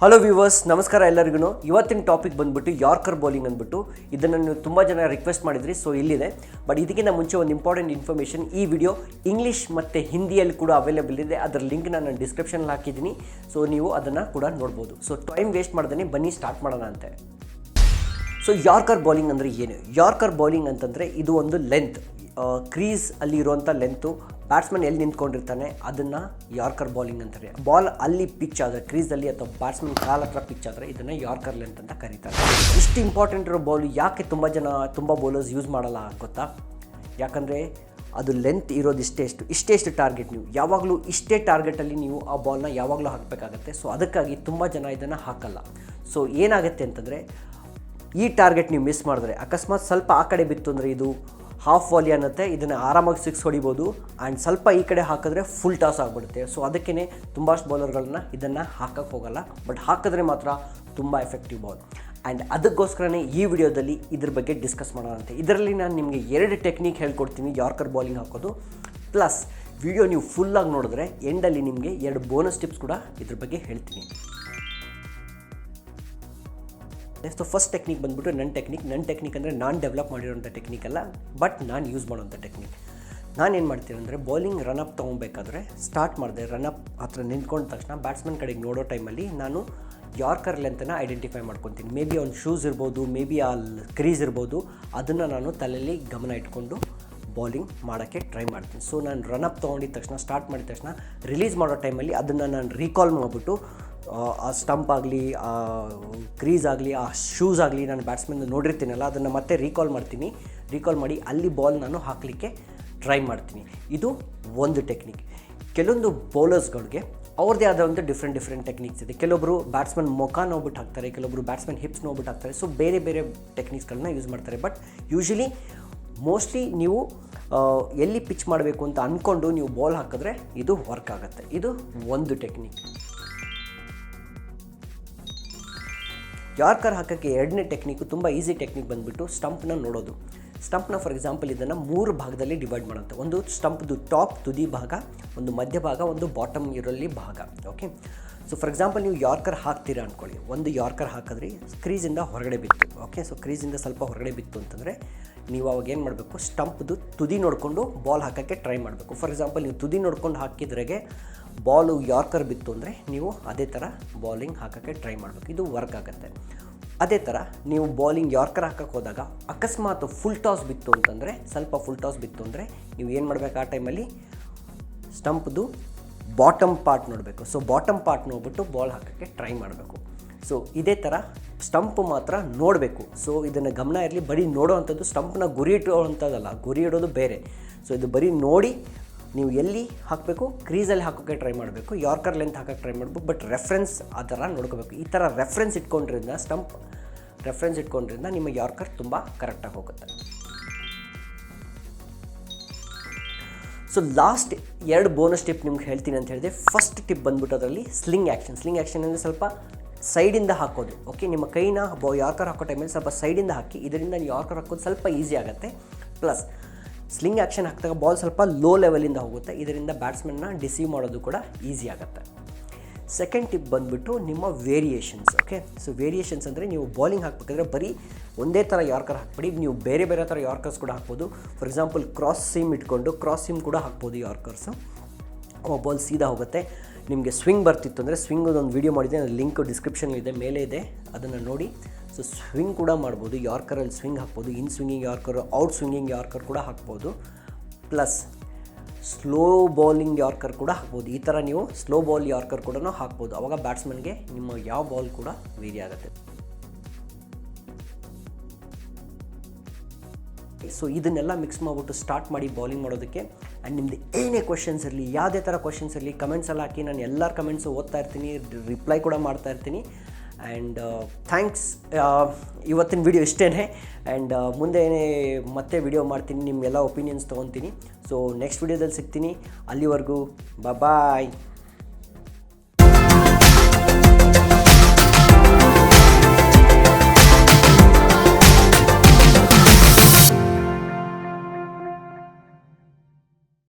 Hello viewers, ನಮಸ್ಕಾರ ಎಲ್ಲರಿಗೂ. ಇವತ್ತಿನ ಟಾಪಿಕ್ ಬಂದ್ಬಿಟ್ಟು ಯಾರ್ಕರ್ ಬೌಲಿಂಗ್ ಅಂದ್ಬಿಟ್ಟು. ಇದನ್ನು ನೀವು ತುಂಬ ಜನ ರಿಕ್ವೆಸ್ಟ್ ಮಾಡಿದ್ರಿ, ಸೊ ಇಲ್ಲಿದೆ. ಬಟ್ ಇದಕ್ಕಿಂತ ಮುಂಚೆ ಒಂದು ಇಂಪಾರ್ಟೆಂಟ್ ಇನ್ಫಾರ್ಮೇಷನ್, ಈ ವಿಡಿಯೋ ಇಂಗ್ಲೀಷ್ ಮತ್ತು ಹಿಂದಿಯಲ್ಲಿ ಕೂಡ ಅವೈಲೇಬಲ್ ಇದೆ. ಅದರ ಲಿಂಕ್ನ ನಾನು ಡಿಸ್ಕ್ರಿಪ್ಷನಲ್ಲಿ ಹಾಕಿದ್ದೀನಿ, ಸೊ ನೀವು ಅದನ್ನು ಕೂಡ ನೋಡ್ಬೋದು. ಸೊ ಟೈಮ್ ವೇಸ್ಟ್ ಮಾಡ್ದೇ ಬನ್ನಿ ಸ್ಟಾರ್ಟ್ ಮಾಡೋಣ ಅಂತೆ. ಸೊ ಯಾರ್ಕರ್ ಬೌಲಿಂಗ್ ಅಂದರೆ ಏನು? ಯಾರ್ಕರ್ ಬೌಲಿಂಗ್ ಅಂತಂದರೆ ಇದು ಒಂದು ಲೆಂತ್, ಕ್ರೀಸ್ ಅಲ್ಲಿ ಇರುವಂಥ ಲೆಂತು. ಬ್ಯಾಟ್ಸ್ಮನ್ ಎಲ್ಲಿ ನಿಂತ್ಕೊಂಡಿರ್ತಾನೆ ಅದನ್ನು ಯಾರ್ಕರ್ ಬೌಲಿಂಗ್ ಅಂತಾರೆ. ಬಾಲ್ ಅಲ್ಲಿ ಪಿಚ್ ಆದರೆ, ಕ್ರೀಸಲ್ಲಿ ಅಥವಾ ಬ್ಯಾಟ್ಸ್ಮನ್ ಕಾಲ ಹತ್ರ ಪಿಚ್ ಆದರೆ ಇದನ್ನು ಯಾರ್ಕರ್ ಲೆಂತ್ ಅಂತ ಕರೀತಾರೆ. ಇಷ್ಟು ಇಂಪಾರ್ಟೆಂಟ್ ಇರೋ ಬಾಲ್ ಯಾಕೆ ತುಂಬ ಬೌಲರ್ಸ್ ಯೂಸ್ ಮಾಡಲ್ಲ ಗೊತ್ತಾ? ಯಾಕಂದರೆ ಅದು ಲೆಂತ್ ಇರೋದು ಇಷ್ಟೇ ಟಾರ್ಗೆಟ್. ನೀವು ಯಾವಾಗಲೂ ಇಷ್ಟೇ ಟಾರ್ಗೆಟಲ್ಲಿ ನೀವು ಆ ಬಾಲ್ನ ಯಾವಾಗಲೂ ಹಾಕಬೇಕಾಗತ್ತೆ. ಸೊ ಅದಕ್ಕಾಗಿ ತುಂಬ ಜನ ಇದನ್ನು ಹಾಕಲ್ಲ. ಸೊ ಏನಾಗುತ್ತೆ ಅಂತಂದರೆ, ಈ ಟಾರ್ಗೆಟ್ ನೀವು ಮಿಸ್ ಮಾಡಿದ್ರೆ, ಅಕಸ್ಮಾತ್ ಸ್ವಲ್ಪ ಆ ಕಡೆ ಬಿತ್ತು ಅಂದರೆ ಇದು ಹಾಫ್ ವಾಲಿ ಅನ್ನತ್ತೆ, ಇದನ್ನು ಆರಾಮಾಗಿ 6 ಹೊಡಿಬೋದು. ಆ್ಯಂಡ್ ಸ್ವಲ್ಪ ಈ ಕಡೆ ಹಾಕಿದ್ರೆ ಫುಲ್ ಟಾಸ್ ಆಗಿಬಿಡುತ್ತೆ. ಸೊ ಅದಕ್ಕೇ ತುಂಬ ಬೌಲರ್ಗಳನ್ನ ಇದನ್ನು ಹಾಕಕ್ಕೆ ಹೋಗಲ್ಲ, ಬಟ್ ಹಾಕಿದ್ರೆ ಮಾತ್ರ ತುಂಬ ಎಫೆಕ್ಟಿವ್ ಬಾಲ್. ಆ್ಯಂಡ್ ಅದಕ್ಕೋಸ್ಕರನೇ ಈ ವಿಡಿಯೋದಲ್ಲಿ ಇದ್ರ ಬಗ್ಗೆ ಡಿಸ್ಕಸ್ ಮಾಡೋಣಂತೆ. ಇದರಲ್ಲಿ ನಾನು ನಿಮಗೆ 2 ಟೆಕ್ನಿಕ್ ಹೇಳ್ಕೊಡ್ತೀನಿ ಯಾರ್ಕರ್ ಬೌಲಿಂಗ್ ಹಾಕೋದು. ಪ್ಲಸ್ ವಿಡಿಯೋ ನೀವು ಫುಲ್ಲಾಗಿ ನೋಡಿದ್ರೆ ಎಂಡಲ್ಲಿ ನಿಮಗೆ 2 ಬೋನಸ್ ಟಿಪ್ಸ್ ಕೂಡ ಇದ್ರ ಬಗ್ಗೆ ಹೇಳ್ತೀನಿ. ಸೊ ಫಸ್ಟ್ ಟೆಕ್ನಿಕ್ ಬಂದ್ಬಿಟ್ಟು ನನ್ನ ಟೆಕ್ನಿಕ್ ಅಂದರೆ ನಾನು ಡೆವಲಪ್ ಮಾಡಿರೋಂಥ ಟೆಕ್ನಿಕ್ ಅಲ್ಲ, ಬಟ್ ನಾನು ಯೂಸ್ ಮಾಡೋಂಥ ಟೆಕ್ನಿಕ್. ನಾನೇನು ಮಾಡ್ತೀನಿ ಅಂದರೆ, ಬೌಲಿಂಗ್ ರನ್ಅಪ್ ತೊಗೊಬೇಕಾದ್ರೆ ಸ್ಟಾರ್ಟ್ ಮಾಡಿದೆ, ರನ್ಅಪ್ ಹತ್ರ ನಿಂತ್ಕೊಂಡ ತಕ್ಷಣ ಬ್ಯಾಟ್ಸ್ಮನ್ ಕಡೆಗೆ ನೋಡೋ ಟೈಮಲ್ಲಿ ನಾನು ಯಾರ್ಕರ್ ಲೆಂತನ್ನು ಐಡೆಂಟಿಫೈ ಮಾಡ್ಕೊತೀನಿ. ಮೇ ಬಿ ಅವ್ನ ಶೂಸ್ ಇರ್ಬೋದು, ಮೇ ಬಿ ಆ ಕ್ರೀಸ್ ಇರ್ಬೋದು, ಅದನ್ನು ನಾನು ತಲೆಯಲ್ಲಿ ಗಮನ ಇಟ್ಕೊಂಡು ಬೌಲಿಂಗ್ ಮಾಡೋಕ್ಕೆ ಟ್ರೈ ಮಾಡ್ತೀನಿ. ಸೊ ನಾನು ರನ್ಅಪ್ ತೊಗೊಂಡಿದ್ದ ತಕ್ಷಣ, ಸ್ಟಾರ್ಟ್ ಮಾಡಿದ ತಕ್ಷಣ ರಿಲೀಸ್ ಮಾಡೋ ಟೈಮಲ್ಲಿ ಅದನ್ನು ನಾನು ರೀಕಾಲ್ ಮಾಡಿಬಿಟ್ಟು, ಆ ಸ್ಟಂಪ್ ಆಗಲಿ, ಆ ಕ್ರೀಸ್ ಆಗಲಿ, ಆ ಶೂಸ್ ಆಗಲಿ ನಾನು ಬ್ಯಾಟ್ಸ್ಮನ್ ನೋಡಿರ್ತೀನಲ್ಲ, ಅದನ್ನು ಮತ್ತೆ ರೀಕಾಲ್ ಮಾಡಿ ಅಲ್ಲಿ ಬಾಲ್ ನಾನು ಹಾಕಲಿಕ್ಕೆ ಟ್ರೈ ಮಾಡ್ತೀನಿ. ಇದು ಒಂದು ಟೆಕ್ನಿಕ್. ಕೆಲವೊಂದು ಬೌಲರ್ಸ್ಗಳಿಗೆ ಅವ್ರದ್ದೇ ಆದ ಒಂದು ಡಿಫ್ರೆಂಟ್ ಟೆಕ್ನಿಕ್ಸ್ ಇದೆ. ಕೆಲವೊಬ್ಬರು ಬ್ಯಾಟ್ಸ್ಮನ್ ಮುಖ ನೋಡ್ಬಿಟ್ಟು ಹಾಕ್ತಾರೆ, ಕೆಲವೊಬ್ಬರು ಬ್ಯಾಟ್ಸ್ಮನ್ ಹಿಪ್ಸ್ ನೋಡ್ಬಿಟ್ಟು ಹಾಕ್ತಾರೆ. ಸೊ ಬೇರೆ ಟೆಕ್ನಿಕ್ಸ್ಗಳನ್ನ ಯೂಸ್ ಮಾಡ್ತಾರೆ. ಬಟ್ ಯೂಶ್ವಲಿ ಮೋಸ್ಟ್ಲಿ ನೀವು ಎಲ್ಲಿ ಪಿಚ್ ಮಾಡಬೇಕು ಅಂತ ಅಂದ್ಕೊಂಡು ನೀವು ಬಾಲ್ ಹಾಕಿದ್ರೆ ಇದು ವರ್ಕ್ ಆಗುತ್ತೆ. ಇದು ಒಂದು ಟೆಕ್ನಿಕ್. ಯಾರ್ಕರ್ ಹಾಕೋಕ್ಕೆ 2ನೇ ಟೆಕ್ನಿಕ್ಕು ತುಂಬ ಈಸಿ ಟೆಕ್ನಿಕ್ ಬಂದುಬಿಟ್ಟು ಸ್ಟಂಪ್ನ ನೋಡೋದು. ಸ್ಟಂಪ್ನ ಫಾರ್ ಎಕ್ಸಾಂಪಲ್ ಇದನ್ನು 3 ಭಾಗದಲ್ಲಿ ಡಿವೈಡ್ ಮಾಡೋಂಥ. ಒಂದು ಸ್ಟಂಪ್ದು ಟಾಪ್ ತುದಿ ಭಾಗ, ಒಂದು ಮಧ್ಯ ಭಾಗ, ಒಂದು ಬಾಟಮ್ ಇರಲ್ಲಿ ಭಾಗ. ಓಕೆ, ಸೊ ಫಾರ್ ಎಕ್ಸಾಂಪಲ್ ನೀವು ಯಾರ್ಕರ್ ಹಾಕ್ತೀರಾ ಅಂದ್ಕೊಳ್ಳಿ. ಒಂದು ಯಾರ್ಕರ್ ಹಾಕಿದ್ರಿ, ಕ್ರೀಸಿಂದ ಹೊರಗಡೆ ಬಿತ್ತು. ಓಕೆ, ಸೊ ಕ್ರೀಸಿಂದ ಸ್ವಲ್ಪ ಹೊರಗಡೆ ಬಿತ್ತು ಅಂತಂದರೆ ನೀವು ಅವಾಗ ಏನು ಮಾಡಬೇಕು, ಸ್ಟಂಪ್ದು ತುದಿ ನೋಡಿಕೊಂಡು ಬಾಲ್ ಹಾಕೋಕ್ಕೆ ಟ್ರೈ ಮಾಡಬೇಕು. ಫಾರ್ ಎಕ್ಸಾಂಪಲ್ ನೀವು ತುದಿ ನೋಡ್ಕೊಂಡು ಹಾಕಿದ್ರೆಗೆ ಬಾಲು ಯಾರ್ಕರ್ ಬಿತ್ತು ಅಂದರೆ ನೀವು ಅದೇ ಥರ ಬೌಲಿಂಗ್ ಹಾಕೋಕ್ಕೆ ಟ್ರೈ ಮಾಡಬೇಕು. ಇದು ವರ್ಕ್ ಆಗುತ್ತೆ. ಅದೇ ಥರ ನೀವು ಬೌಲಿಂಗ್ ಯಾರ್ಕರ್ ಹಾಕೋಕ್ಕೆ ಹೋದಾಗ ಅಕಸ್ಮಾತ್ ಫುಲ್ ಟಾಸ್ ಬಿತ್ತು ಅಂತಂದರೆ, ಸ್ವಲ್ಪ ಫುಲ್ ಟಾಸ್ ಬಿತ್ತು ಅಂದರೆ ನೀವು ಏನು ಮಾಡಬೇಕು, ಆ ಟೈಮಲ್ಲಿ ಸ್ಟಂಪ್ದು ಬಾಟಮ್ ಪಾರ್ಟ್ ನೋಡಬೇಕು. ಸೊ ಬಾಟಮ್ ಪಾರ್ಟ್ ನೋಡ್ಬಿಟ್ಟು ಬಾಲ್ ಹಾಕೋಕ್ಕೆ ಟ್ರೈ ಮಾಡಬೇಕು. ಸೊ ಇದೇ ಥರ ಸ್ಟಂಪ್ ಮಾತ್ರ ನೋಡಬೇಕು. ಸೊ ಇದನ್ನು ಗಮನ ಇರಲಿ, ಬರೀ ನೋಡೋ ಅಂಥದ್ದು, ಸ್ಟಂಪ್ನ ಗುರಿ ಇಟ್ಟುವಂಥದ್ದಲ್ಲ, ಗುರಿ ಇಡೋದು ಬೇರೆ. ಸೊ ಇದು ಬರೀ ನೋಡಿ ನೀವು ಎಲ್ಲಿ ಹಾಕಬೇಕು, ಕ್ರೀಸಲ್ಲಿ ಹಾಕೋಕ್ಕೆ ಟ್ರೈ ಮಾಡಬೇಕು, ಯಾರ್ಕರ್ ಲೆಂತ್ ಹಾಕೋಕ್ಕೆ ಟ್ರೈ ಮಾಡಬೇಕು. ಬಟ್ ರೆಫರೆನ್ಸ್ ಆ ಥರ ನೋಡ್ಕೋಬೇಕು. ಈ ಥರ ರೆಫರೆನ್ಸ್ ಇಟ್ಕೊಂಡ್ರಿಂದ, ಸ್ಟಂಪ್ ರೆಫರೆನ್ಸ್ ಇಟ್ಕೊಂಡ್ರಿಂದ ನಿಮ್ಮ ಯಾರ್ಕರ್ ತುಂಬ ಕರೆಕ್ಟಾಗಿ ಹೋಗುತ್ತೆ. ಸೊ ಲಾಸ್ಟ್ 2 ಬೋನಸ್ ಟಿಪ್ ನಿಮ್ಗೆ ಹೇಳ್ತೀನಿ ಅಂತ ಹೇಳಿದೆ. ಫಸ್ಟ್ ಟಿಪ್ ಬಂದ್ಬಿಟ್ಟು ಅದರಲ್ಲಿ ಸ್ಲಿಂಗ್ ಆ್ಯಕ್ಷನ್ ಅಂದರೆ ಸ್ವಲ್ಪ ಸೈಡಿಂದ ಹಾಕೋದು. ಓಕೆ, ನಿಮ್ಮ ಕೈನ ಯಾರ್ಕರ್ ಹಾಕೋ ಟೈಮಲ್ಲಿ ಸ್ವಲ್ಪ ಸೈಡಿಂದ ಹಾಕಿ, ಇದರಿಂದ ಯಾರ್ಕರ್ ಹಾಕೋದು ಸ್ವಲ್ಪ ಈಸಿ ಆಗುತ್ತೆ. ಪ್ಲಸ್ ಸ್ಲಿಂಗ್ ಆ್ಯಕ್ಷನ್ ಹಾಕಿದಾಗ ಬಾಲ್ ಸ್ವಲ್ಪ ಲೋ ಲೆವೆಲಿಂದ ಹೋಗುತ್ತೆ. ಇದರಿಂದ ಬ್ಯಾಟ್ಸ್ಮನ್ನ ಡಿಸೀವ್ ಮಾಡೋದು ಕೂಡ ಈಸಿ ಆಗುತ್ತೆ. ಸೆಕೆಂಡ್ ಟಿಪ್ ಬಂದುಬಿಟ್ಟು ನಿಮ್ಮ ವೇರಿಯೇಷನ್ಸ್. ಓಕೆ, ಸೊ ವೇರಿಯೇಷನ್ಸ್ ಅಂದರೆ ನೀವು ಬೌಲಿಂಗ್ ಹಾಕಬೇಕಾದ್ರೆ ಬರೀ ಒಂದೇ ಥರ ಯಾರ್ಕರ್ ಹಾಕ್ಬೇಡಿ, ನೀವು ಬೇರೆ ಥರ ಯಾರ್ಕರ್ಸ್ ಕೂಡ ಹಾಕ್ಬೋದು. ಫಾರ್ ಎಕ್ಸಾಂಪಲ್ ಕ್ರಾಸ್ ಸೀಮ್ ಕೂಡ ಹಾಕ್ಬೋದು ಯಾರ್ಕರ್ಸು. ಬಾಲ್ ಸೀದಾ ಹೋಗುತ್ತೆ. ನಿಮಗೆ ಸ್ವಿಂಗ್ ಬರ್ತಿತ್ತು ಅಂದರೆ ಸ್ವಿಂಗದೊಂದು ವೀಡಿಯೋ ಮಾಡಿದೆ, ಅದು ಲಿಂಕ್ ಡಿಸ್ಕ್ರಿಪ್ಷನ್ಲಿದೆ, ಮೇಲೆ ಇದೆ, ಅದನ್ನು ನೋಡಿ. ಸೊ ಸ್ವಿಂಗ್ ಕೂಡ ಮಾಡ್ಬೋದು, ಯಾರ್ಕರಲ್ಲಿ ಸ್ವಿಂಗ್ ಹಾಕ್ಬೋದು, in swinging yorker, out swinging yorker ಕೂಡ ಹಾಕ್ಬೋದು. ಪ್ಲಸ್ ಸ್ಲೋ ಬೌಲಿಂಗ್ ಯಾರ್ಕರ್ ಕೂಡ ಹಾಕ್ಬೋದು. ಈ ಥರ ನೀವು ಸ್ಲೋ ಬಾಲ್ ಯಾರ್ಕರ್ ಕೂಡ ಹಾಕ್ಬೋದು. ಆವಾಗ ಬ್ಯಾಟ್ಸ್ಮನ್ಗೆ ನಿಮ್ಮ ಯಾವ ಬಾಲ್ ಕೂಡ ವೇರಿ ಆಗುತ್ತೆ. ಸೊ ಇದನ್ನೆಲ್ಲ ಮಿಕ್ಸ್ ಮಾಡಿಬಿಟ್ಟು ಸ್ಟಾರ್ಟ್ ಮಾಡಿ ಬೌಲಿಂಗ್ ಮಾಡೋದಕ್ಕೆ. ಆ್ಯಂಡ್ ನಿಮ್ಮದು ಏನೇ ಕ್ವೆಶನ್ಸ್ ಇರಲಿ, ಯಾವುದೇ ಥರ ಕ್ವೆಶನ್ಸ್ ಇರಲಿ, ಕಮೆಂಟ್ಸಲ್ಲಿ ಹಾಕಿ. ನಾನು ಎಲ್ಲರ ಕಮೆಂಟ್ಸು ಓದ್ತಾ ಇರ್ತೀನಿ, ರಿಪ್ಲೈ ಕೂಡ ಮಾಡ್ತಾ ಇರ್ತೀನಿ. And thanks. ಇವತ್ತಿನ ವಿಡಿಯೋ ಇಷ್ಟೇ. ಆ್ಯಂಡ್ ಮುಂದೆ ಮತ್ತೆ ವಿಡಿಯೋ ಮಾಡ್ತೀನಿ, ನಿಮ್ಮೆಲ್ಲ ಒಪಿನಿಯನ್ಸ್ ತೊಗೊತೀನಿ. ಸೊ ನೆಕ್ಸ್ಟ್ ವಿಡಿಯೋದಲ್ಲಿ ಸಿಗ್ತೀನಿ. ಅಲ್ಲಿವರೆಗೂ ಬಾಯ್.